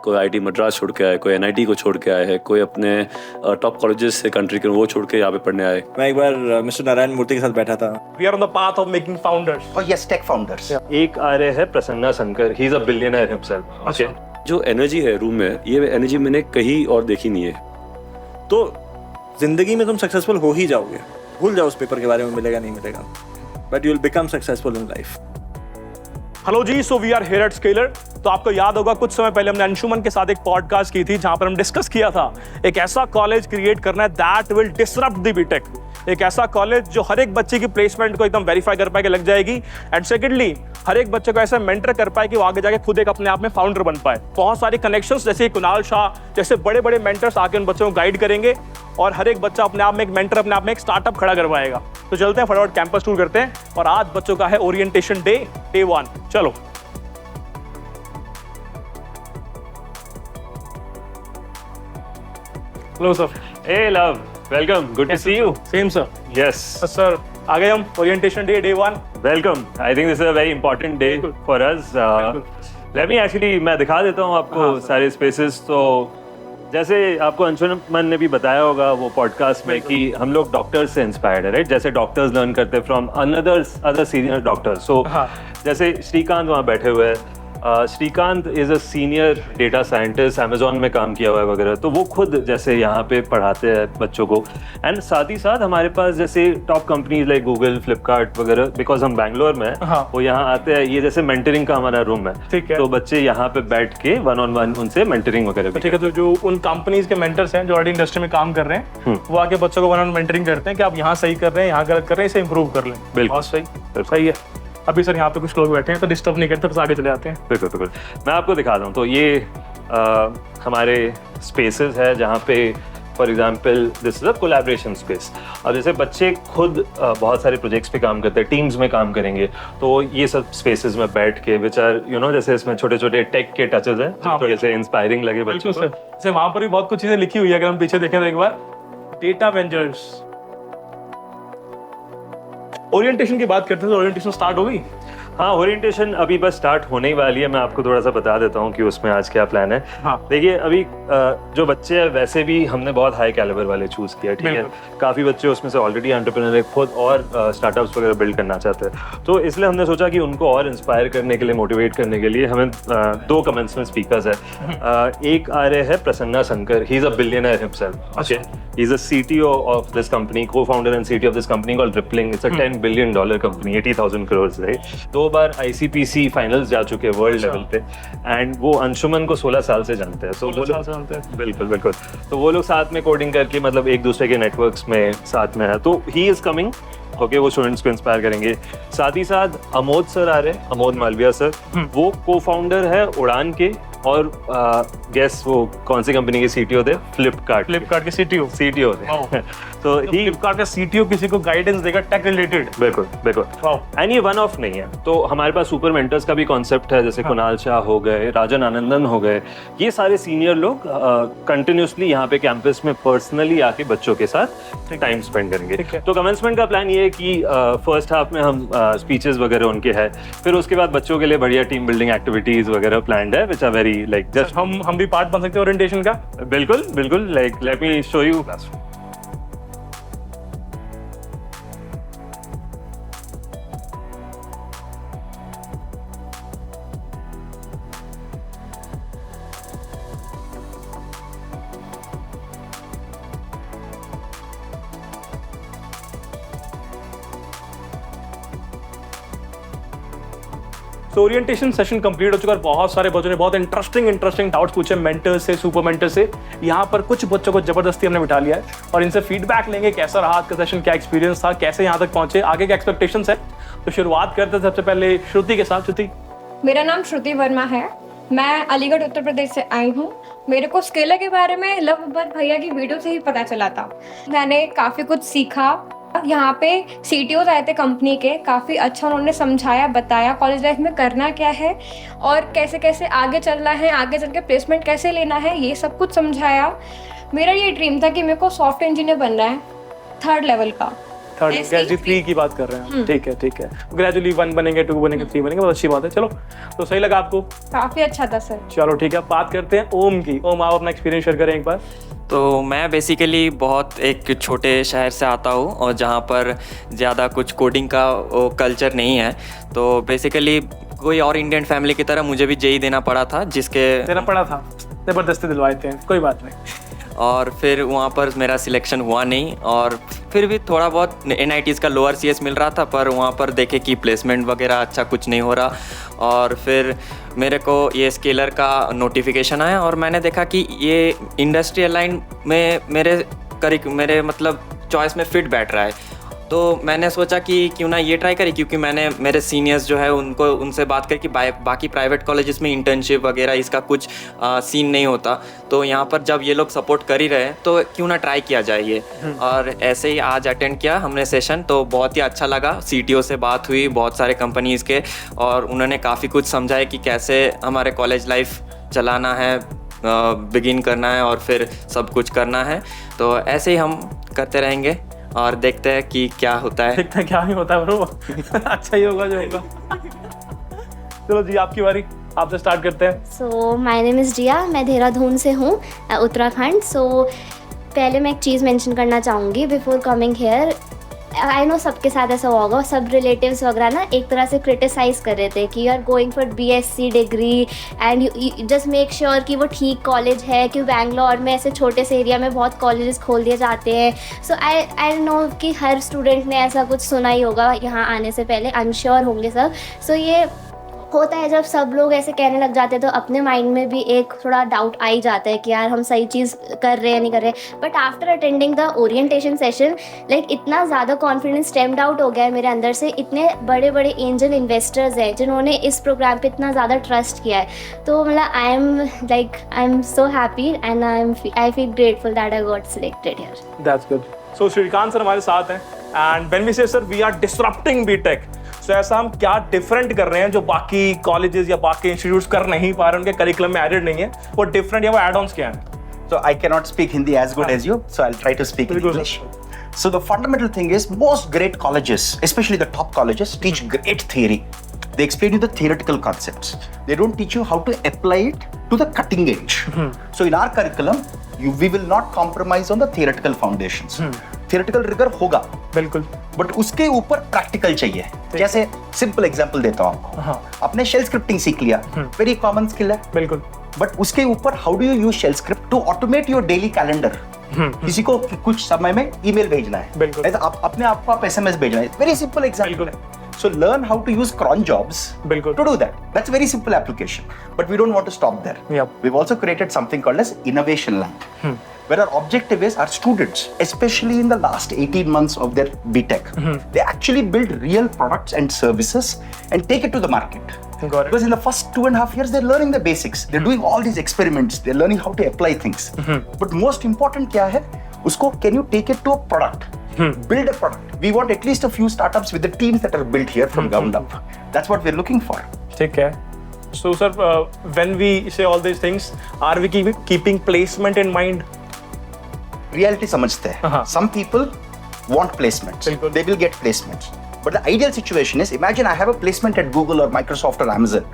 कोई आईटी मद्रास छोड़ के आए, कोई एनआईटी को छोड़ के आए हैं, कोई अपने टॉप कॉलेजेस से कंट्री के वो छोड़ के यहाँ पे पढ़ने आए। मैं एक बार मिस्टर नारायण मूर्ति के साथ बैठा था। We are on the path of making founders. Oh yes, tech founders. एक आ रहे हैं Prasanna Shankar, he is a billionaire himself. Okay. जो एनर्जी है रूम में, ये एनर्जी मैंने कहीं और देखी नहीं है। तो जिंदगी में तुम सक्सेसफुल हो ही जाओगे, भूल जाओ उस पेपर के बारे में मिलेगा नहीं मिलेगा, but you will become successful in life. Hello ji, so we are here at Scaler. तो आपको याद होगा कुछ समय पहले हमने अंशुमन के साथ एक पॉडकास्ट की थी जहां पर हम डिस्कस किया था एक ऐसा कॉलेज क्रिएट करना है that will disrupt the BTech, एक ऐसा कॉलेज जो हर एक बच्चे की प्लेसमेंट को एकदम वेरीफाई कर पाए कि लग जाएगी, एंड सेकेंडली हर एक बच्चे को ऐसा मेंटर कर पाए कि वो आगे जाके खुद एक अपने आप में फाउंडर बन पाए। बहुत सारे कनेक्शंस जैसे कुणाल शाह जैसे बड़े बड़े मेंटर्स आके उन बच्चों को गाइड करेंगे और हर एक बच्चा अपने आप में एक मेंटर, अपने आप में एक स्टार्टअप खड़ा करवाएगा। तो चलते हैं फटाफट कैंपस टूर करते हैं और आज बच्चों का है ओरिएंटेशन डे 1। चलो hello sir. Hey love, welcome. Good to see you. Same sir. Yes. Sir आ गए हम orientation day 1। Welcome. I think this is a very important day for us. Let me actually मैं दिखा देता हूँ आपको सारे spaces। तो जैसे आपको अंशुमन ने भी बताया होगा वो पॉडकास्ट में कि हम लोग डॉक्टर्स से इंस्पायर्ड है, राइट? जैसे डॉक्टर्स लर्न करते हैं from other senior doctors. So जैसे श्रीकांत वहाँ बैठे हुए हैं। Shrikant is a senior data scientist, Amazon में काम किया हुआ है वगैरह। तो वो खुद जैसे यहाँ पे पढ़ाते हैं बच्चों को, एंड साथ ही साथ हमारे पास जैसे top companies like Google, Flipkart वगैरह, बिकॉज हम बैंगलोर में वो यहाँ आते हैं। ये जैसे मेंटरिंग का हमारा रूम है, ठीक है। तो बच्चे यहाँ पे बैठ के 1-on-1 उनसे मेंटरिंग वगैरह। ठीक है, तो जो उन कंपनीज के मेंटर्स हैं जो ऑलरेडी इंडस्ट्री में काम कर रहे हैं वो आके बच्चों को 1-on-1 मेंटरिंग करते हैं कि आप यहाँ सही कर रहे हैं, यहाँ गलत कर रहे हैं, इसे इंप्रूव कर लें। बिल्कुल बहुत सही है। अभी सर यहाँ पे कुछ लोग बैठे हैं तो डिस्टर्ब नहीं करते, बस आगे चले आते हैं। बिल्कुल मैं आपको दिखा दूँ। तो ये हमारे स्पेसेस है जहाँ पे for example this is a collaboration space. अब जैसे बच्चे खुद बहुत सारे प्रोजेक्ट्स पे काम करते हैं, टीम्स में काम करेंगे, तो ये सब स्पेसेस में बैठ के विच आर जैसे इसमें छोटे छोटे टेक के टचेस हैं, थोड़े से इंस्पायरिंग लगे बच्चों को। जैसे वहाँ पर भी बहुत कुछ चीजें लिखी हुई है, अगर हम पीछे देखें तो एक बार डेटा वेंचर्स। ओरिएंटेशन की बात करते हैं तो ओरिएंटेशन स्टार्ट हो गई। हाँ, ओरिएंटेशन अभी बस स्टार्ट होने ही वाली है। मैं आपको थोड़ा सा बता देता हूँ कि उसमें आज क्या प्लान है। देखिए अभी जो बच्चे हैं वैसे भी हमने बहुत हाई कैलिबर वाले चूज किया, ठीक है। काफी बच्चे उसमें से ऑलरेडी एंटरप्रेन्योर है, खुद और स्टार्टअप्स वगैरह बिल्ड करना चाहते हैं। तो इसलिए हमने सोचा कि उनको और इंस्पायर करने के लिए, मोटिवेट करने के लिए हमें 2 कमेंसमेंट स्पीकर्स है। एक आ रहे हैं Prasanna Shankar, he is a billionaire himself. Okay, he is a CTO of this company, co-founder and CTO of this company called rippling. It's a $10 billion company, 80,000 crores, right? 2 bar ICPC finals जा चुके हैं world level पे, and वो अंशुमन को 16 साल से जानते हैं। तो बिल्कुल तो वो लोग साथ में कोडिंग करके मतलब एक दूसरे के नेटवर्क्स में साथ में है। तो ही इज कमिंग, ओके, वो स्टूडेंट्स को इंस्पायर करेंगे। साथ ही साथ अमोद सर आ रहे हैं, अमोद मालविया सर। वो को-फाउंडर है उड़ान के, और गेस वो कौन सी कंपनी के CTO थे? फ्लिपकार्ट के CTO थे। तो फ्लिपकार्ट का CTO किसी को गाइडेंस देगा टेक रिलेटेड। बिल्कुल एंड ये वन ऑफ नहीं है। तो हमारे पास सुपर मेंटर्स का भी कॉन्सेप्ट है, जैसे कुणाल शाह हो गए, राजन आनंदन हो गए। ये सारे सीनियर लोग कंटिन्यूसली यहाँ पे कैंपस में पर्सनली आके बच्चों के साथ टाइम स्पेंड करेंगे। तो कमेंसमेंट का प्लान ये है कि फर्स्ट हाफ में हम स्पीचेस वगैरह उनके है, फिर उसके बाद बच्चों के लिए बढ़िया टीम बिल्डिंग एक्टिविटीज वगैरह प्लान्ड है, which are very like just हम भी पार्ट बन सकते हैं ओरिएंटेशन का। बिल्कुल like let me show you. तो ओरिएंटेशन सेशन कंप्लीट हो चुका है। बहुत सारे बच्चों ने बहुत इंटरेस्टिंग डाउट्स पूछे मेंटर्स से, सुपर मेंटर से। यहाँ पर कुछ बच्चों को जबरदस्ती हमने बिठा लिया है और इनसे फीडबैक लेंगे कैसा रहा आज का सेशन, क्या एक्सपीरियंस था, कैसे यहाँ तक पहुंचे, आगे के एक्सपेक्टेशंस है। तो शुरुआत करते हैं सबसे पहले श्रुति के साथ। श्रुति, मेरा नाम श्रुति वर्मा है, मैं अलीगढ़ उत्तर प्रदेश से आई हूँ। मेरे को स्केलर के बारे में लव भर भैया की वीडियो से ही पता चला था। मैंने काफ़ी कुछ सीखा। यहाँ पे CTOs आए थे कंपनी के, काफ़ी अच्छा उन्होंने समझाया, बताया कॉलेज लाइफ में करना क्या है और कैसे कैसे आगे चलना है, आगे चल के प्लेसमेंट कैसे लेना है, ये सब कुछ समझाया। मेरा ये ड्रीम था कि मेरे को सॉफ्टवेयर इंजीनियर बनना है, 3rd लेवल का। थर्ड SE ग्रेजुअली 3 की बात कर रहे हैं, ठीक है ग्रेजुअली 1 बनेंगे, 2 बनेंगे, 3 बनेंगे, बहुत अच्छी बात है। चलो तो सही लगा आपको? काफी अच्छा था सर। चलो ठीक है, बात करते हैं ओम की। ओम, आप अपना एक्सपीरियंस शेयर करें एक बार। तो मैं बेसिकली बहुत एक छोटे शहर से आता हूँ और जहाँ पर ज़्यादा कुछ कोडिंग का कल्चर नहीं है। तो बेसिकली कोई और इंडियन फैमिली की तरह मुझे भी जेई देना पड़ा था, जिसके देना पड़ा था, ज़बरदस्ती दिलवाए थे, कोई बात नहीं। और फिर वहाँ पर मेरा सिलेक्शन हुआ नहीं, और फिर भी थोड़ा बहुत NITs का लोअर CS मिल रहा था, पर वहाँ पर देखे कि प्लेसमेंट वगैरह अच्छा कुछ नहीं हो रहा। और फिर मेरे को ये स्केलर का नोटिफिकेशन आया और मैंने देखा कि ये इंडस्ट्रियल लाइन में मेरे मतलब चॉइस में फिट बैठ रहा है। तो मैंने सोचा कि क्यों ना ये ट्राई करें, क्योंकि मैंने मेरे सीनियर्स जो है उनसे बात करके बाकी प्राइवेट कॉलेजेस में इंटर्नशिप वगैरह इसका कुछ सीन नहीं होता। तो यहाँ पर जब ये लोग सपोर्ट कर ही रहे हैं तो क्यों ना ट्राई किया जाए ये। और ऐसे ही आज अटेंड किया हमने सेशन, तो बहुत ही अच्छा लगा। CTO से बात हुई बहुत सारे कंपनीज़ के, और उन्होंने काफ़ी कुछ समझाया कि कैसे हमारे कॉलेज लाइफ चलाना है, बिगिन करना है और फिर सब कुछ करना है। तो ऐसे ही हम करते रहेंगे और देखते हैं कि क्या होता है। देखते हैं क्या ही होता है ब्रो। अच्छा ही होगा जो होगा। चलो जी, आपकी बारी, आपसे स्टार्ट करते हैं। सो माय नेम इज़ रिया, मैं देहरादून से हूँ, उत्तराखंड। सो पहले मैं एक चीज़ मेंशन करना चाहूँगी before coming here. I know सबके साथ ऐसा होगा, सब रिलेटिव्स वगैरह ना एक तरह से क्रिटिसाइज़ कर रहे थे कि you are going for BSc degree and you just make sure कि वो ठीक कॉलेज है, कि बैंगलोर में ऐसे छोटे से एरिया में बहुत कॉलेजेस खोल दिए जाते हैं। सो आई नो कि हर स्टूडेंट ने ऐसा कुछ सुना ही होगा यहाँ आने से पहले, आई एम श्योर होंगे सब। सो ये होता है जब सब लोग ऐसे कहने लग जाते हैं तो अपने माइंड में भी एक थोड़ा डाउट आ ही जाता है कि यार हम सही चीज़ कर रहे हैं नहीं कर रहे। But after attending the orientation session, like इतना ज़्यादा कॉन्फिडेंस स्टेम्ड आउट हो गया है मेरे अंदर से। इतने बड़े बड़े एंजल इन्वेस्टर्स हैं जिन्होंने इस प्रोग्राम पे इतना ज़्यादा ट्रस्ट किया है। तो मतलब I am so happy and I feel grateful that I got selected here. That's good. So Shrikant sir हमारे साथ हैं, and when we say sir we are disrupting BTech, so ऐसा हम क्या डिफरेंट कर रहे हैं जो बाकी कॉलेजेस या बाकी इंस्टीट्यूट्स कर नहीं पा रहे, उनके करिकुलम में एडेड नहीं है, वो डिफरेंट या वो एड-ऑन्स क्या है? So I cannot speak Hindi as good as you, so I'll try to speak in English. So the fundamental thing is most great colleges, especially the top colleges, teach great theory. They explain you the theoretical concepts. They don't teach you how to apply it to the cutting edge. So in our curriculum, we will not compromise on the theoretical foundations. Theoretical rigor होगा बिल्कुल, but उसके ऊपर practical चाहिए। जैसे simple example देता हूँ आपको, आपने शेल स्क्रिप्टिंग सीख लिया, वेरी कॉमन स्किल है, बिल्कुल। बट उसके ऊपर how do you use shell script to automate your daily calendar. किसी को कुछ समय में ईमेल भेजना है, बिल्कुल। आप अपने आप को आप SMS भेजना है, वेरी सिंपल एग्जांपल है। So learn how to use cron jobs बिल्कुल। to do that. That's very simple application. But we don't want to stop there. Yep. We've also created something called as Innovation Lab, where our objective is our students, especially in the last 18 months of their BTech, they actually build real products and services and take it to the market. Got it. Because in the first 2.5 years, they're learning the basics. They're doing all these experiments. They're learning how to apply things. But most important क्या है? उसको can you take it to a product? Build a product. We want at least a few startups with the teams that are built here from ground up. That's what we're looking for. ठीक है। So sir, when we say all these things, are we keeping placement in mind? Reality समझते हैं. Some people want placements. बिल्कुल। They will get placements. But the ideal situation is, imagine I have a placement at Google or Microsoft or Amazon,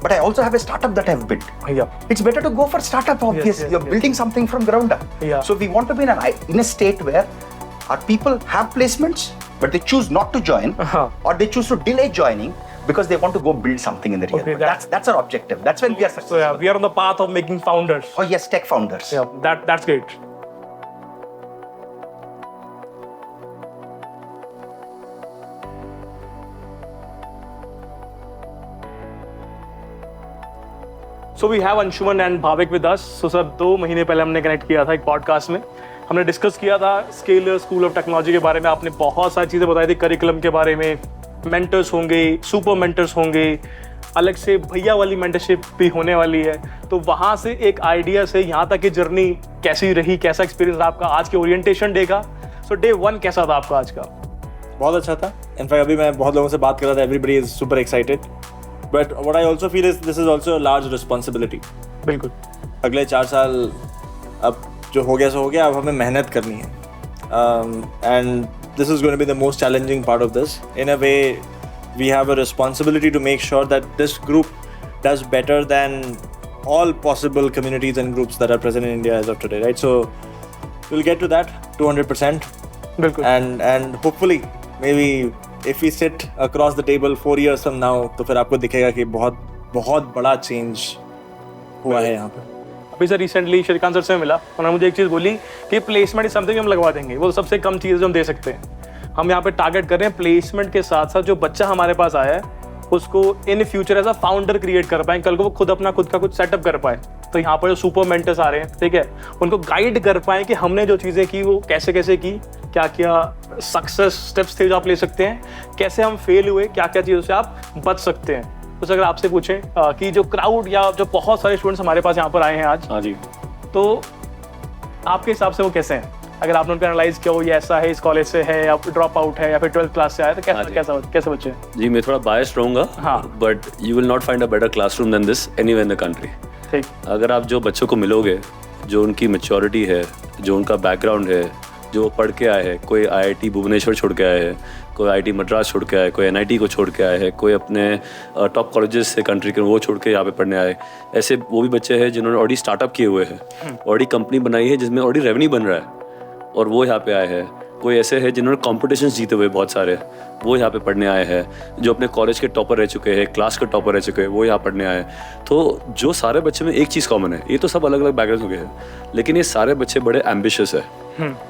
but I also have a startup that I've built. Yeah. It's better to go for startup, obviously. yes, You're building something from ground up. Yeah. So we want to be in a state where our people have placements, but they choose not to join, or they choose to delay joining because they want to go build something in the real Okay, world. That's our objective. That's when we are successful. So yeah, we are on the path of making founders. Oh yes, tech founders. Yeah, that's great. So we have Anshuman and Bhavik with us. So sir 2 महीने पहले हमने connect किया था एक podcast में, हमने discuss किया था स्केलर स्कूल ऑफ टेक्नोलॉजी के बारे में। आपने बहुत सारी चीज़ें बताई थी करिकुलम के बारे में, मेंटर्स होंगे, सुपर मेंटर्स होंगे, अलग से भैया वाली मेंटरशिप भी होने वाली है। तो वहाँ से एक आइडिया से यहाँ तक की जर्नी कैसी रही, कैसा एक्सपीरियंस आपका आज के ओरिएंटेशन डे का? सो डे 1 कैसा था आपका आज का? बहुत अच्छा था। इनफैक्ट अभी मैं बहुत लोगों से बात कर रहा था, everybody is super excited, but what I also feel is this is also a large responsibility. बिल्कुल। अगले 4 साल अब जो हो गया सो हो गया, अब हमें मेहनत करनी है। And this is going to be the most challenging part of this. In a way, we have a responsibility to make sure that this group does better than all possible communities and groups that are present in India as of today, right? So we'll get to that 200%. बिल्कुल. And hopefully, maybe if we sit across the table 4 years from now, तो फिर आपको दिखेगा कि बहुत बहुत बड़ा change हुआ है यहाँ पे. अभी सर रिसेंटली श्रीकांत सर से मिला, उन्होंने मुझे एक चीज़ बोली कि प्लेसमेंट इज समथिंग हम लगवा देंगे, वो सबसे कम चीज़ जो हम दे सकते हैं. हम यहाँ पे टारगेट कर रहे हैं प्लेसमेंट के साथ साथ जो बच्चा हमारे पास आया है उसको in future as a founder create कर पाए, कल को वो खुद का कुछ सेटअप कर पाए. तो यहाँ पर जो सुपर मेंटर्स आ रहे हैं, ठीक है, उनको गाइड कर पाए कि हमने जो चीज़ें की वो कैसे कैसे की, क्या क्या सक्सेस स्टेप्स थे जो आप ले सकते हैं, कैसे हम फेल हुए, क्या क्या चीज़ों से आप बच सकते हैं. तो अगर आपसे पूछें कि जो क्राउड या जो बहुत सारे स्टूडेंट्स हमारे पास यहाँ पर आए हैं आज, हाँ जी, तो आपके हिसाब से वो कैसे हैं? अगर आपने उनको एनालाइज किया हो ये ऐसा है, इस कॉलेज से है या ड्रॉप आउट है या फिर 12th क्लास से आया, तो कैसे बच्चे हैं? जी मैं थोड़ा बायस्ड रहूँगा, हाँ. But you will not find a better classroom than this anywhere in the country. ठीक. अगर आप जो बच्चों को मिलोगे, जो उनकी मैच्योरिटी है, जो उनका बैकग्राउंड है, जो पढ़ के आए हैं, कोई IIT भुवनेश्वर छोड़ के आए हैं, कोई IIT मद्रास छोड़ के आए, कोई NIT को छोड़ के आए हैं, कोई अपने टॉप कॉलेजेस से कंट्री के वो छोड़ के यहाँ पे पढ़ने आए, ऐसे वो भी बच्चे हैं जिन्होंने ऑलरेडी स्टार्टअप किए हुए हैं, ऑलरेडी कंपनी बनाई है जिसमें ऑलरेडी रेवेन्यू बन रहा है और वो यहाँ पे आए हैं. कोई ऐसे हैं जिन्होंने कॉम्पिटिशन्स जीते हुए बहुत सारे, वो यहाँ पे पढ़ने आए हैं. जो अपने कॉलेज के टॉपर रह चुके हैं, क्लास के टॉपर रह चुके हैं, वो यहाँ पढ़ने आए. तो जो सारे बच्चे में एक चीज़ कॉमन है, ये तो सब अलग अलग बैकग्राउंड हो गए हैं, लेकिन ये सारे बच्चे बड़े एम्बिशियस है,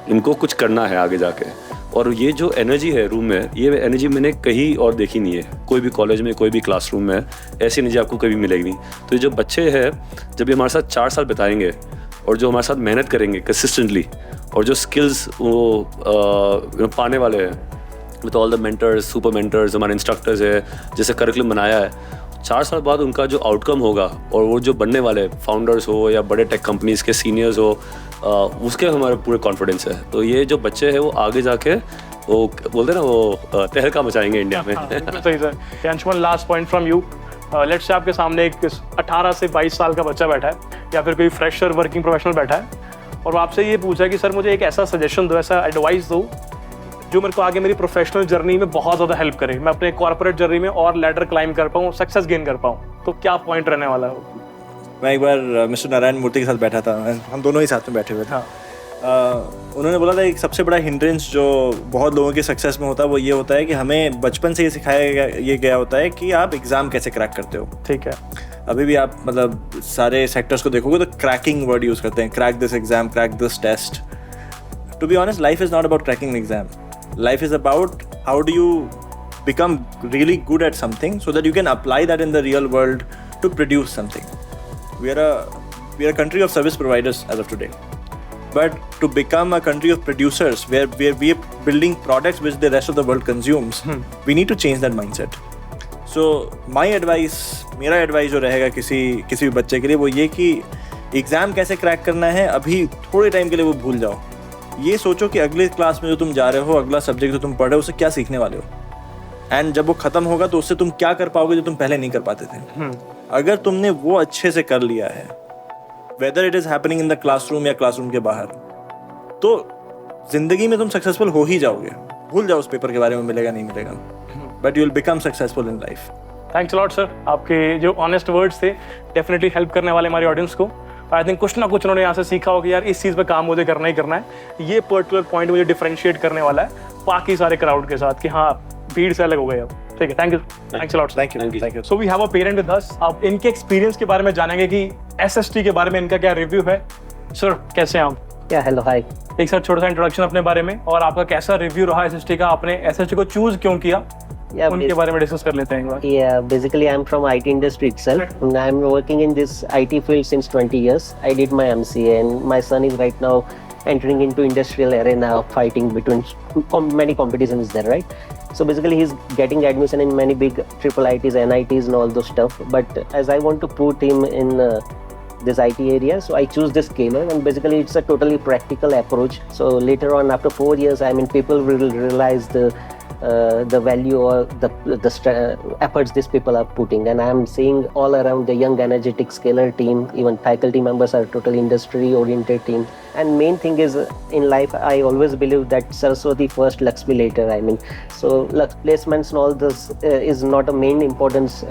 इनको कुछ करना है आगे जाके. और ये जो एनर्जी है रूम में, ये एनर्जी मैंने कहीं और देखी नहीं है, कोई भी कॉलेज में, कोई भी क्लासरूम में ऐसी एनर्जी आपको कभी मिलेगी नहीं. तो ये जो बच्चे हैं, जब ये हमारे साथ 4 साल बिताएंगे और जो हमारे साथ मेहनत करेंगे कंसिस्टेंटली, और जो स्किल्स वो पाने वाले हैं with all the mentors, super mentors, हमारे इंस्ट्रक्टर्स है, जैसे करिकुलम बनाया है, 4 साल बाद उनका जो आउटकम होगा और वो जो बनने वाले फाउंडर्स हो या बड़े टेक कंपनीज के सीनियर्स हो, उसके हमारे पूरे कॉन्फिडेंस है. तो ये जो बच्चे हैं वो आगे जाके वो बोलते हैं ना, वो तहलका मचाएंगे इंडिया में. सही sir. Anshuman, last point from you. Let's say आपके सामने एक 18 से 22 साल का बच्चा बैठा है या फिर कोई फ्रेशर वर्किंग प्रोफेशनल बैठा है और वो आपसे ये पूछा है कि सर मुझे एक ऐसा सजेशन दो, ऐसा एडवाइस दो जो मेरे को आगे मेरी प्रोफेशनल जर्नी में बहुत ज़्यादा हेल्प करे, मैं अपने कॉर्पोरेट जर्नी में और लैडर क्लाइंब कर पाऊँ, सक्सेस गेन कर पाऊँ, तो क्या पॉइंट रहने वाला है? मैं एक बार मिस्टर नारायण मूर्ति के साथ बैठा था, हम दोनों ही साथ में बैठे हुए थे. हाँ. उन्होंने बोला था एक सबसे बड़ा हिंड्रेंस जो बहुत लोगों के सक्सेस में होता है वो ये होता है कि हमें बचपन से ये सिखाया गया होता है कि आप एग्ज़ाम कैसे क्रैक करते हो. ठीक है. अभी भी आप मतलब सारे सेक्टर्स को देखोगे तो क्रैकिंग वर्ड यूज़ करते हैं, crack this exam, crack this test. To be honest, life is not about cracking exam. Life is about how do you become really good at something so that you can apply that in the real world to produce something. We are a country of service providers as of today. But to become a country of producers where we are building products which the rest of the world consumes, we need to change that mindset. So my advice, मेरा advice जो रहेगा किसी भी बच्चे के लिए वो ये कि एग्ज़ाम कैसे क्रैक करना है अभी थोड़े टाइम के लिए वो भूल जाओ. ये सोचो कि अगले क्लास में जो तुम जा रहे हो, अगला सब्जेक्ट जो तुम पढ़ रहे हो, उससे क्या सीखने वाले हो, एंड जब वो ख़त्म होगा तो उससे तुम क्या कर पाओगे जो तुम पहले नहीं कर पाते थे. अगर तुमने वो अच्छे से कर लिया है, whether it is happening in the classroom या क्लासरूम के बाहर, तो ज़िंदगी में तुम सक्सेसफुल हो ही जाओगे. भूल जाओ उस पेपर के बारे में मिलेगा नहीं मिलेगा, but you will become successful in life. Thanks lot sir, आपके जो ऑनेस्ट वर्ड्स थे डेफिनेटली हेल्प करने वाले हमारे ऑडियंस को. आई थिंक कुछ ना कुछ उन्होंने यहाँ से सीखा हो कि यार इस चीज़ पे काम मुझे करना ही करना है. ये पर्टिकुलर पॉइंट मुझे डिफरेंशिएट करने वाला है बाकी सारे क्राउड के साथ कि हाँ भीड़ से अलग हो गए अब. ठीक है, thank you, thanks lot, thank you. So we have a parent with us. अब इनके एक्सपीरियंस के बारे में जानेंगे कि SST के बारे में इनका क्या रिव्यू है. सर कैसे हैं आप? या हेलो हाय. एक सर छोटा सा इंट्रोडक्शन अपने बारे में और आपका कैसा रिव्यू रहा SST का, आपने SST को चूज क्यों किया, उनके बारे में डिस्कस कर लेते हैं एक बार. Yeah, basically I'm from IT industry itself. And I'm working in this IT field since 20 years. I did my MCA and my son is right now entering into industrial arena of fighting between many competitions there, right? So basically he's getting admission in many big triple ITs, NITs and all those stuff. But as I want to put him in this IT area, so I choose this scaler, and basically it's a totally practical approach. So later on, after 4 years, I mean, people will realize the value or the efforts these people are putting, and I'm seeing all around the young energetic scaler team, even faculty members are totally industry oriented team, and main thing is in life I always believe that Saraswati first, Lakshmi later. I mean, so placements and all this is not a main importance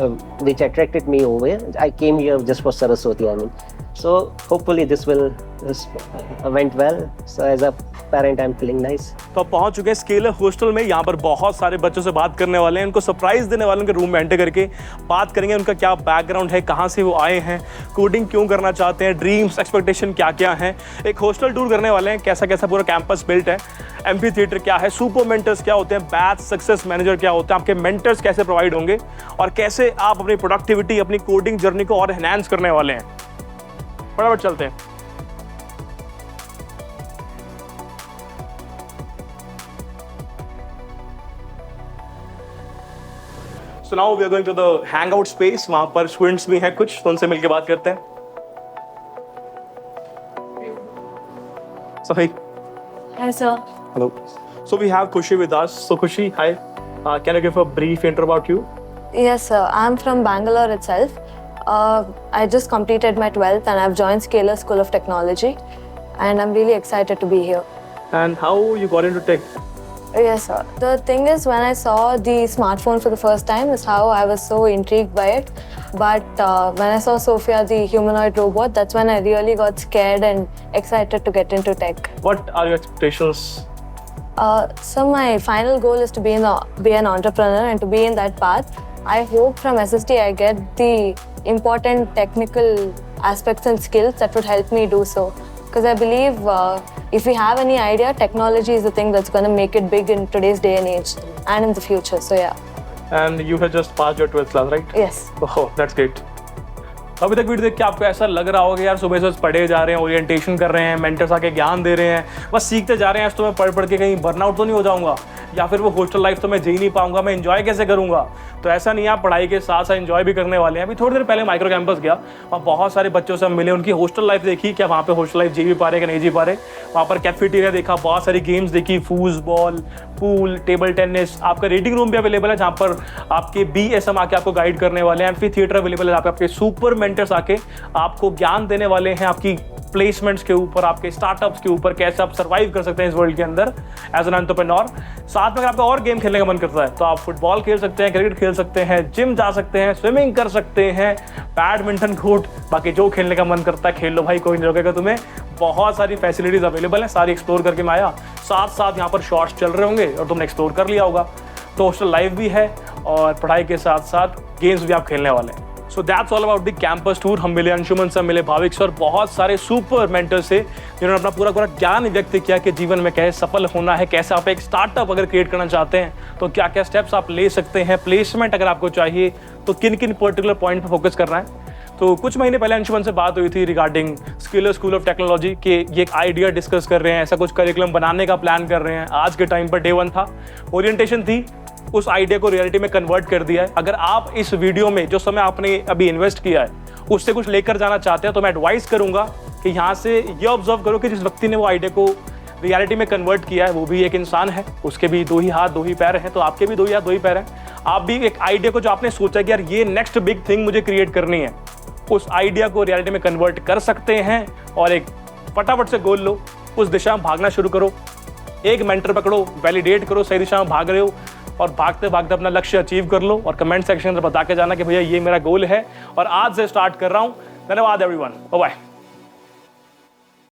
which attracted me over here. I came here just for Saraswati. I mean, so hopefully this went well. So as a parent I'm feeling nice. तो आप पहुंच चुके हैं scalar hostel में। यहाँ पर बहुत सारे बच्चों से बात करने वाले हैं, उनको सरप्राइज देने वाले, उनके रूम में एंटर करके बात करेंगे उनका क्या बैकग्राउंड है, कहाँ से वो आए हैं, कोडिंग क्यों करना चाहते हैं, ड्रीम्स एक्सपेक्टेशन क्या क्या हैं। एक हॉस्टल टूर करने वाले हैं, कैसा कैसा पूरा कैंपस बिल्ट है, एम्फी थिएटर क्या है, सुपर मेंटर्स क्या होते हैं, बैच सक्सेस मैनेजर क्या होते हैं, आपके मेंटर्स कैसे प्रोवाइड होंगे और कैसे आप अपनी प्रोडक्टिविटी, अपनी कोडिंग जर्नी को और एनहांस करने वाले हैं। फटाफट चलते हैं। So now we are going to the hangout space. वहाँ पर स्टूडेंट्स भी हैं कुछ, तो उनसे मिलकर बात करते हैं। So hey. Hi sir. Hello. So we have Khushi with us. So Khushi, hi. Can you give a brief intro about you? Yes sir, I'm from Bangalore itself. I just completed my 12th and I've joined Scalar School of Technology and I'm really excited to be here. And how you got into tech? Yes sir. The thing is, when I saw the smartphone for the first time is how I was so intrigued by it. But when I saw Sophia, the humanoid robot, that's when I really got scared and excited to get into tech. What are your expectations? So my final goal is to be an entrepreneur and to be in that path. I hope from SSD I get the important technical aspects and skills that would help me do so. Because I believe if we have any idea, technology is the thing that's going to make it big in today's day and age and in the future. So yeah. And you have just passed your 12th class, right? Yes. Oh, that's great. अभी तक video देख के आपको ऐसा लग रहा होगा यार सुबह से पढ़े जा रहे हैं, ओरिएंटेशन कर रहे हैं, मेंटर्स आके ज्ञान दे रहे हैं, बस सीखते जा रहे हैं, तो मैं पढ़ के कहीं बर्नआउट तो नहीं हो जाऊंगा, या फिर वो हॉस्टल लाइफ तो मैं जी नहीं पाऊंगा, मैं एंजॉय कैसे करूंगा। तो ऐसा नहीं है, आप पढ़ाई के साथ साथ एंजॉय भी करने वाले हैं। अभी थोड़ी देर पहले माइक्रो कैंपस गया और बहुत सारे बच्चों से हम मिले, उनकी हॉस्टल लाइफ देखी, क्या वहाँ पे हॉस्टल लाइफ जी भी पा रहे कि नहीं जी पा रहे। वहाँ पर कैफेटेरिया देखा, बहुत सारी गेम्स देखी, फूटबॉल, पूल, टेबल टेनिस, आपका रीडिंग रूम भी अवेलेबल है जहाँ पर आपके BSM आके आपको गाइड करने वाले हैं, एम्फी थिएटर अवेलेबल है, आपके सुपर मेंटर्स आके आपको ज्ञान देने वाले हैं, आपकी प्लेसमेंट्स के ऊपर, आपके स्टार्टअप्स के ऊपर, कैसे आप सर्वाइव कर सकते हैं इस वर्ल्ड के अंदर एज एन एंटरप्रेन्योर। साथ में अगर आपको और गेम खेलने का मन करता है तो आप फुटबॉल खेल सकते हैं, क्रिकेट खेल सकते हैं, जिम जा सकते हैं, स्विमिंग कर सकते हैं, बैडमिंटन कोर्ट, बाकी जो खेलने का मन करता है खेल लो भाई, कोई नहीं रोकेगा तुम्हें। बहुत सारी फैसिलिटीज़ अवेलेबल हैं, सारी एक्सप्लोर करके मैं आया। साथ साथ यहाँ पर शॉर्ट्स चल रहे होंगे और तुमने एक्सप्लोर कर लिया होगा। तो हॉस्टल लाइफ भी है और पढ़ाई के साथ साथ गेम्स भी आप खेलने वाले हैं। So that's all about the campus tour. हम मिले अंशुमन से, मिले भाविक से और बहुत सारे सुपर मेंटर से जिन्होंने अपना पूरा ज्ञान व्यक्त किया कि जीवन में कैसे सफल होना है, कैसे आप एक स्टार्टअप अगर क्रिएट करना चाहते हैं तो क्या क्या स्टेप्स आप ले सकते हैं, प्लेसमेंट अगर आपको चाहिए तो किन किन पर्टिकुलर पॉइंट पर फोकस करना है। तो कुछ महीने पहले अंशुमन से बात हुई थी regarding scalar school of technology के ये एक आइडिया डिस्कस कर रहे हैं, ऐसा कुछ करिकुलम बनाने का प्लान कर रहे हैं। आज के टाइम पर डे 1 था, ओरिएंटेशन थी, उस आइडिया को रियलिटी में कन्वर्ट कर दिया है। अगर आप इस वीडियो में जो समय आपने अभी इन्वेस्ट किया है उससे कुछ लेकर जाना चाहते हैं तो मैं एडवाइस करूंगा कि यहाँ से ये ऑब्जर्व करो कि जिस व्यक्ति ने वो आइडिया को रियलिटी में कन्वर्ट किया है वो भी एक इंसान है, उसके भी 2 ही हाथ 2 ही पैर हैं, तो आपके भी 2 ही हाथ 2 ही पैर हैं। आप भी एक आइडिया को जो आपने सोचा कि यार ये नेक्स्ट बिग थिंग मुझे क्रिएट करनी है, उस आइडिया को रियलिटी में कन्वर्ट कर सकते हैं और एक फटाफट से गोल लो, उस दिशा में भागना शुरू करो, एक मेंटर पकड़ो, वैलिडेट करो सही दिशा में भाग रहे हो और भागते भागते अपना लक्ष्य अचीव कर लो और कमेंट सेक्शन में बता के जाना कि भैया ये मेरा गोल है और आज से स्टार्ट कर रहा हूँ। धन्यवाद एवरीवन, बाय बाय।